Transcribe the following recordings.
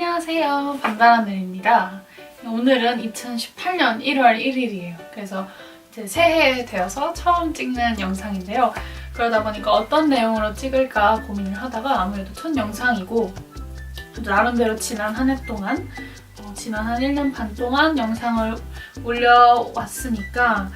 안녕하세요, 반다라늘입니다. 오늘은 2018년 1월 1일이에요. 그래서 이제 새해 되어서 처음 찍는 영상인데요. 그러다 보니까 어떤 내용으로 찍을까 고민을 하다가 아무래도 첫 영상이고 나름대로 지난 한 해 동안 지난 한 1년 반 동안 영상을 올려왔으니까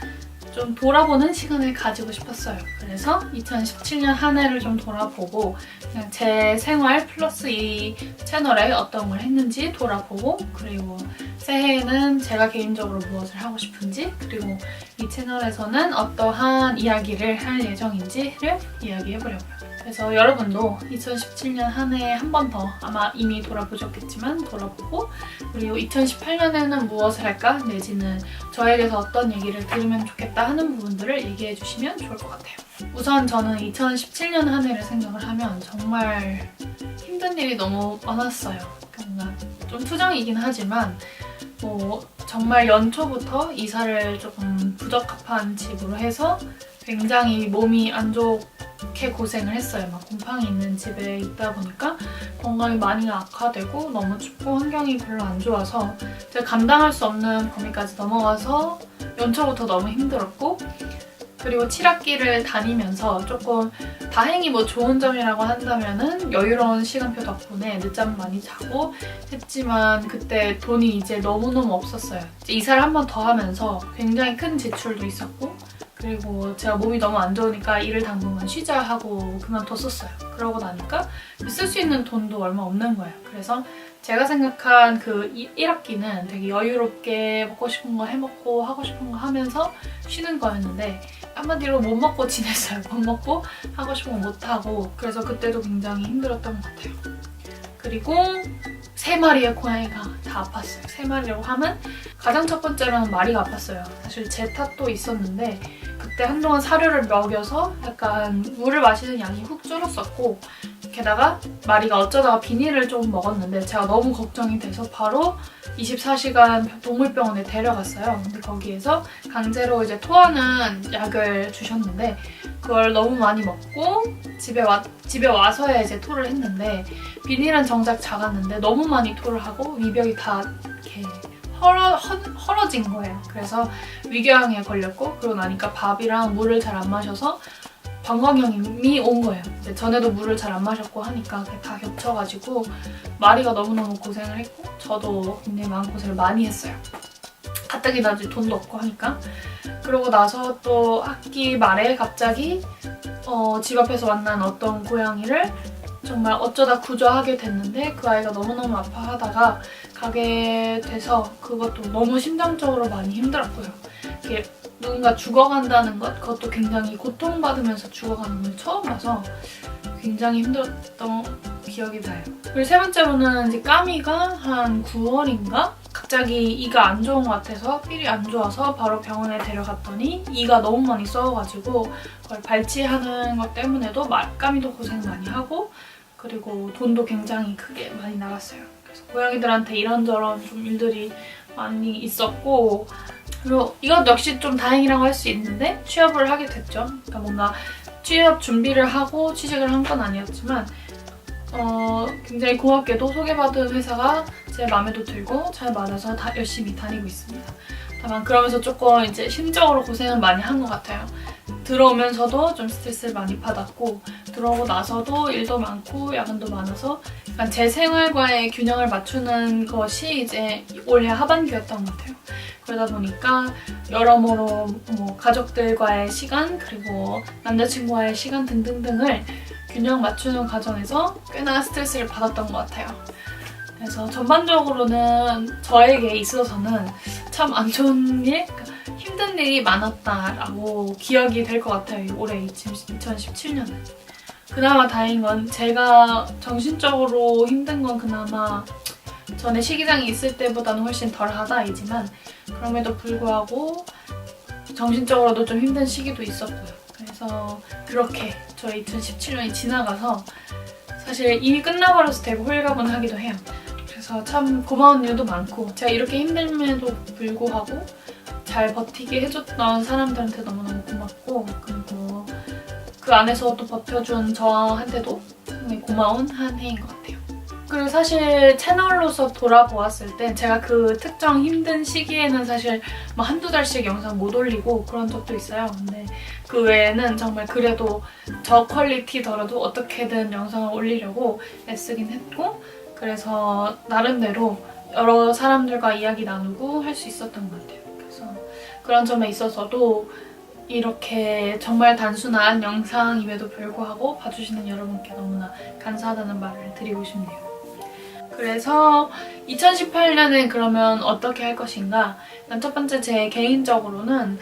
좀 돌아보는 시간을 가지고 싶었어요. 그래서 2017년 한 해를 좀 돌아보고 그냥 제 생활 플러스 이 채널에 어떤 걸 했는지 돌아보고, 그리고 새해에는 제가 개인적으로 무엇을 하고 싶은지, 그리고 이 채널에서는 어떠한 이야기를 할 예정인지를 이야기해보려고요. 그래서 여러분도 2017년 한 해 한 번 더 아마 이미 돌아보셨겠지만 돌아보고, 그리고 2018년에는 무엇을 할까? 내지는 저에게서 어떤 얘기를 들으면 좋겠다 하는 부분들을 얘기해 주시면 좋을 것 같아요. 우선 저는 2017년 한 해를 생각을 하면 정말 힘든 일이 너무 많았어요. 뭔가 좀 투정이긴 하지만 정말 연초부터 이사를 조금 부적합한 집으로 해서 굉장히 몸이 안 좋게 고생을 했어요. 막 곰팡이 있는 집에 있다 보니까 건강이 많이 악화되고 너무 춥고 환경이 별로 안 좋아서 제가 감당할 수 없는 범위까지 넘어가서 연초부터 너무 힘들었고, 그리고 7학기를 다니면서 조금 다행히 좋은 점이라고 한다면은 여유로운 시간표 덕분에 늦잠 많이 자고 했지만 그때 돈이 이제 너무너무 없었어요. 이사를 한 번 더 하면서 굉장히 큰 지출도 있었고, 그리고 제가 몸이 너무 안 좋으니까 일을 당분간 쉬자 하고 그만뒀었어요. 그러고 나니까 쓸 수 있는 돈도 얼마 없는 거예요. 그래서 제가 생각한 그 1학기는 되게 여유롭게 먹고 싶은 거 해먹고 하고 싶은 거 하면서 쉬는 거였는데 한마디로 못 먹고 지냈어요. 못 먹고 하고 싶은 거 못하고, 그래서 그때도 굉장히 힘들었던 것 같아요. 그리고 3마리의 고양이가 다 아팠어요. 3마리라고 하면 가장 첫 번째로는 마리가 아팠어요. 사실 제 탓도 있었는데 그때 한동안 사료를 먹여서 약간 물을 마시는 양이 훅 줄었었고, 게다가 마리가 어쩌다가 비닐을 조금 먹었는데 제가 너무 걱정이 돼서 바로 24시간 동물병원에 데려갔어요. 근데 거기에서 강제로 이제 토하는 약을 주셨는데 그걸 너무 많이 먹고 집에 와서야 이제 토를 했는데, 비닐은 정작 작았는데 너무 많이 토를 하고 위벽이 다 이렇게 헐어진 거예요. 그래서 위궤양에 걸렸고, 그러고 나니까 밥이랑 물을 잘 안 마셔서 방광염이 온 거예요. 근데 전에도 물을 잘 안 마셨고 하니까 그게 다 겹쳐가지고 마리가 너무너무 고생을 했고 저도 굉장히 마음고생을 많이 했어요. 가뜩이나 이제 돈도 없고 하니까. 그러고 나서 또 학기 말에 갑자기 집 앞에서 만난 어떤 고양이를 정말 어쩌다 구조하게 됐는데 그 아이가 너무너무 아파하다가 가게 돼서 그것도 너무 심정적으로 많이 힘들었고요. 이게 누군가 죽어간다는 것, 그것도 굉장히 고통받으면서 죽어가는 걸 처음 봐서 굉장히 힘들었던 기억이 나요. 그리고 세 번째로는 이제 까미가 한 9월인가? 갑자기 이가 안 좋은 것 같아서 필이 안 좋아서 바로 병원에 데려갔더니 이가 너무 많이 썩어가지고 그걸 발치하는 것 때문에도 까미도 고생 많이 하고, 그리고 돈도 굉장히 크게 많이 나갔어요. 그래서 고양이들한테 이런저런 좀 일들이 많이 있었고, 그리고 이것 역시 좀 다행이라고 할 수 있는데 취업을 하게 됐죠. 그러니까 뭔가 취업 준비를 하고 취직을 한 건 아니었지만 굉장히 고맙게도 소개받은 회사가 제 마음에도 들고 잘 맞아서 다 열심히 다니고 있습니다. 다만 그러면서 조금 이제 심적으로 고생은 많이 한 것 같아요. 들어오면서도 좀 스트레스를 많이 받았고, 들어오고 나서도 일도 많고 야근도 많아서 약간 제 생활과의 균형을 맞추는 것이 이제 올해 하반기였던 것 같아요. 그러다 보니까 여러모로 가족들과의 시간, 그리고 남자친구와의 시간 등등등을 균형 맞추는 과정에서 꽤나 스트레스를 받았던 것 같아요. 그래서 전반적으로는 저에게 있어서는 참 안 좋은 일, 힘든 일이 많았다라고 기억이 될 것 같아요. 올해 2017년은. 그나마 다행인 건 제가 정신적으로 힘든 건 그나마 전에 시기장이 있을 때보다는 훨씬 덜하다이지만 그럼에도 불구하고 정신적으로도 좀 힘든 시기도 있었고요. 그래서 그렇게 저희 2017년이 지나가서 사실 이미 끝나버려서 되게 홀가분하기도 해요. 그래서 참 고마운 일도 많고 제가 이렇게 힘듦에도 불구하고 잘 버티게 해줬던 사람들한테 너무너무 고맙고, 그리고 그 안에서 또 버텨준 저한테도 정말 고마운 한 해인 것 같아요. 그리고 사실 채널로서 돌아보았을 땐 제가 그 특정 힘든 시기에는 사실 뭐 한두 달씩 영상 못 올리고 그런 적도 있어요. 근데 그 외에는 정말 그래도 저퀄리티더라도 어떻게든 영상을 올리려고 애쓰긴 했고, 그래서 나름대로 여러 사람들과 이야기 나누고 할 수 있었던 것 같아요. 그래서 그런 점에 있어서도 이렇게 정말 단순한 영상임에도 불구하고 봐주시는 여러분께 너무나 감사하다는 말을 드리고 싶네요. 그래서 2018년엔 그러면 어떻게 할 것인가? 일단 첫 번째 제 개인적으로는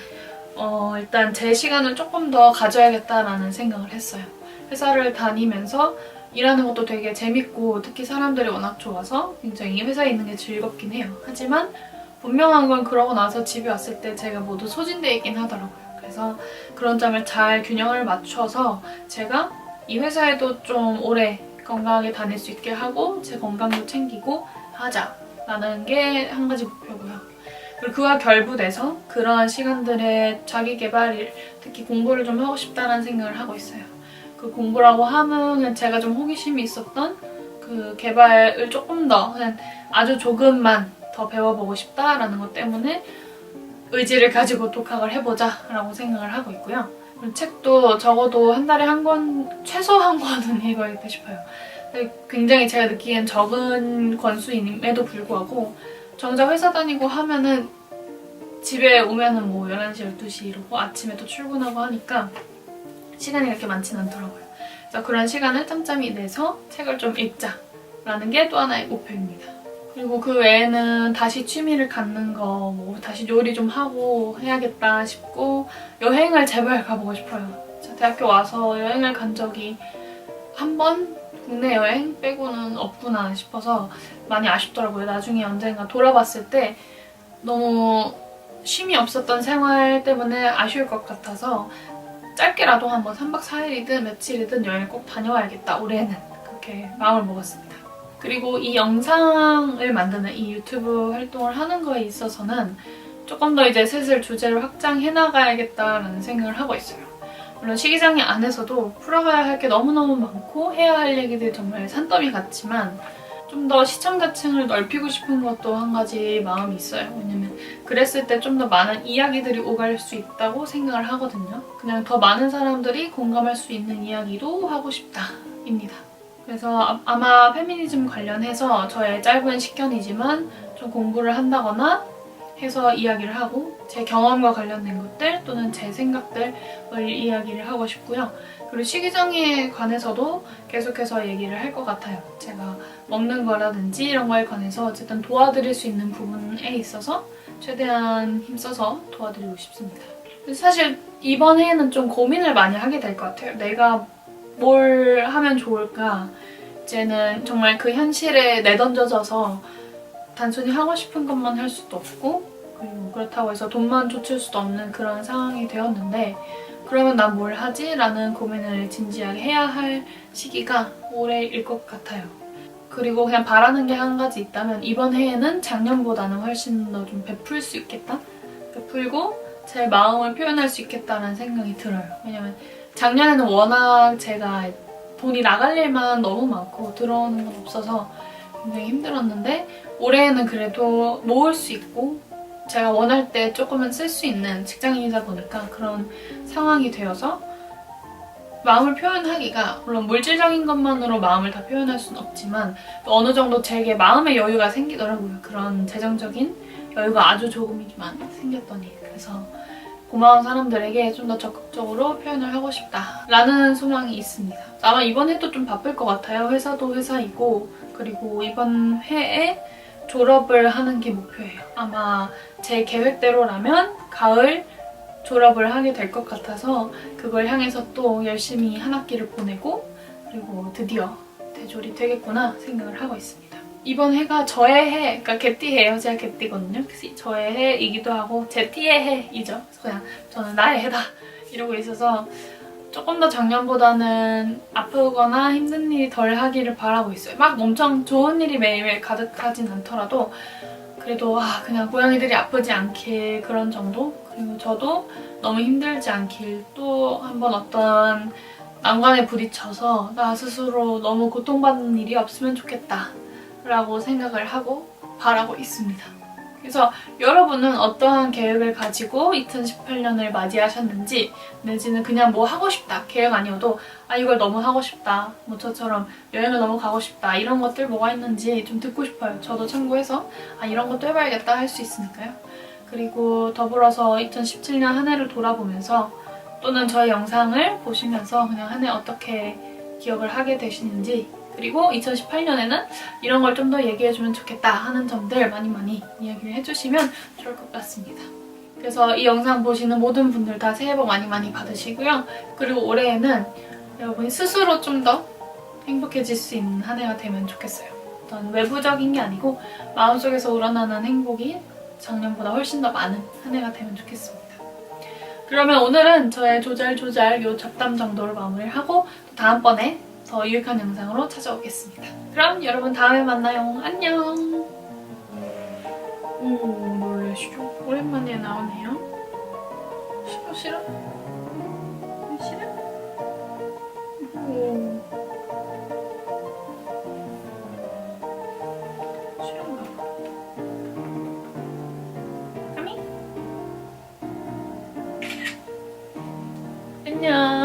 일단 제 시간을 조금 더 가져야겠다라는 생각을 했어요. 회사를 다니면서 일하는 것도 되게 재밌고 특히 사람들이 워낙 좋아서 굉장히 회사에 있는 게 즐겁긴 해요. 하지만 분명한 건 그러고 나서 집에 왔을 때 제가 모두 소진돼 있긴 하더라고요. 그래서 그런 점을 잘 균형을 맞춰서 제가 이 회사에도 좀 오래 건강하게 다닐 수 있게 하고 제 건강도 챙기고 하자라는 게 한 가지 목표고요. 그리고 그와 결부돼서 그러한 시간들의 자기 개발, 특히 공부를 좀 하고 싶다는 생각을 하고 있어요. 그 공부라고 하면 제가 좀 호기심이 있었던 그 개발을 조금 더 그냥 아주 조금만 더 배워보고 싶다라는 것 때문에 의지를 가지고 독학을 해보자 라고 생각을 하고 있고요. 그리고 책도 적어도 한 달에 한 권, 최소 한 권은 읽어야겠다 싶어요. 굉장히 제가 느끼기엔 적은 권수임에도 불구하고 정작 회사 다니고 하면은 집에 오면은 뭐 11시, 12시 이러고 아침에 또 출근하고 하니까 시간이 그렇게 많지는 않더라고요. 그래서 그런 시간을 짬짬이 내서 책을 좀 읽자라는 게 또 하나의 목표입니다. 그리고 그 외에는 다시 취미를 갖는 거, 뭐 다시 요리 좀 하고 해야겠다 싶고 여행을 제발 가보고 싶어요. 제가 대학교 와서 여행을 간 적이 한 번? 국내 여행 빼고는 없구나 싶어서 많이 아쉽더라고요. 나중에 언젠가 돌아봤을 때 너무 쉼이 없었던 생활 때문에 아쉬울 것 같아서 짧게라도 한번 3박 4일이든 며칠이든 여행을 꼭 다녀와야겠다, 올해는. 그렇게 마음을 먹었습니다. 그리고 이 영상을 만드는 이 유튜브 활동을 하는 거에 있어서는 조금 더 이제 슬슬 주제를 확장해 나가야겠다라는 생각을 하고 있어요. 물론 시기장애 안에서도 풀어가야 할 게 너무너무 많고 해야 할 얘기들이 정말 산더미 같지만 좀 더 시청자층을 넓히고 싶은 것도 한 가지 마음이 있어요. 왜냐면 그랬을 때 좀 더 많은 이야기들이 오갈 수 있다고 생각을 하거든요. 그냥 더 많은 사람들이 공감할 수 있는 이야기도 하고 싶다입니다. 그래서 아마 페미니즘 관련해서 저의 짧은 식견이지만 좀 공부를 한다거나 해서 이야기를 하고 제 경험과 관련된 것들 또는 제 생각들을 이야기를 하고 싶고요. 그리고 식이장애에 관해서도 계속해서 얘기를 할 것 같아요. 제가 먹는 거라든지 이런 거에 관해서 어쨌든 도와드릴 수 있는 부분에 있어서 최대한 힘써서 도와드리고 싶습니다. 사실 이번 해에는 좀 고민을 많이 하게 될 것 같아요. 내가 뭘 하면 좋을까? 이제는 정말 그 현실에 내던져져서 단순히 하고 싶은 것만 할 수도 없고 그리고 그렇다고 해서 돈만 쫓을 수도 없는 그런 상황이 되었는데 그러면 난 뭘 하지? 라는 고민을 진지하게 해야 할 시기가 올해일 것 같아요. 그리고 그냥 바라는 게 한 가지 있다면 이번 해에는 작년보다는 훨씬 더 좀 베풀 수 있겠다? 베풀고 제 마음을 표현할 수 있겠다는 생각이 들어요. 왜냐면 작년에는 워낙 제가 돈이 나갈 일만 너무 많고 들어오는 건 없어서 굉장히 힘들었는데 올해에는 그래도 모을 수 있고 제가 원할 때 조금은 쓸 수 있는 직장인이다 보니까 그런 상황이 되어서 마음을 표현하기가 물론 물질적인 것만으로 마음을 다 표현할 수는 없지만 또 어느 정도 제게 마음의 여유가 생기더라고요. 그런 재정적인 여유가 아주 조금이지만 생겼더니 그래서 고마운 사람들에게 좀 더 적극적으로 표현을 하고 싶다라는 소망이 있습니다. 아마 이번 해도 좀 바쁠 것 같아요. 회사도 회사이고 그리고 이번 해에 졸업을 하는 게 목표예요. 아마 제 계획대로라면 가을 졸업을 하게 될 것 같아서 그걸 향해서 또 열심히 한 학기를 보내고 그리고 드디어 대졸이 되겠구나 생각을 하고 있습니다. 이번 해가 저의 해, 그러니까 개띠해예요. 제가 개띠거든요. 그래서 저의 해이기도 하고 제 띠의 해이죠. 그래서 그냥 저는 나의 해다 이러고 있어서 조금 더 작년보다는 아프거나 힘든 일이 덜 하기를 바라고 있어요. 막 엄청 좋은 일이 매일매일 가득하진 않더라도 그래도 그냥 고양이들이 아프지 않길 그런 정도? 그리고 저도 너무 힘들지 않길 또 한번 어떤 난관에 부딪혀서 나 스스로 너무 고통받는 일이 없으면 좋겠다 라고 생각을 하고 바라고 있습니다. 그래서 여러분은 어떠한 계획을 가지고 2018년을 맞이하셨는지, 내지는 그냥 뭐 하고 싶다, 계획 아니어도 이걸 너무 하고 싶다, 뭐 저처럼 여행을 너무 가고 싶다, 이런 것들 뭐가 있는지 좀 듣고 싶어요. 저도 참고해서 이런 것도 해봐야겠다 할 수 있으니까요. 그리고 더불어서 2017년 한 해를 돌아보면서 또는 저의 영상을 보시면서 그냥 한 해 어떻게 기억을 하게 되시는지, 그리고 2018년에는 이런 걸 좀 더 얘기해주면 좋겠다 하는 점들 많이 이야기를 해주시면 좋을 것 같습니다. 그래서 이 영상 보시는 모든 분들 다 새해 복 많이 받으시고요. 그리고 올해에는 여러분이 스스로 좀 더 행복해질 수 있는 한 해가 되면 좋겠어요. 어떤 외부적인 게 아니고 마음속에서 우러나는 행복이 작년보다 훨씬 더 많은 한 해가 되면 좋겠습니다. 그러면 오늘은 저의 조잘조잘 요 잡담 정도로 마무리를 하고 또 다음번에 더 유익한 영상으로 찾아오겠습니다. 그럼 여러분 다음에 만나요. 안녕. 오, 놀라시죠? 오랜만에 나오네요. 싫어 싫어? 싫어? 오. 싫은가 봐. 까미? 안녕.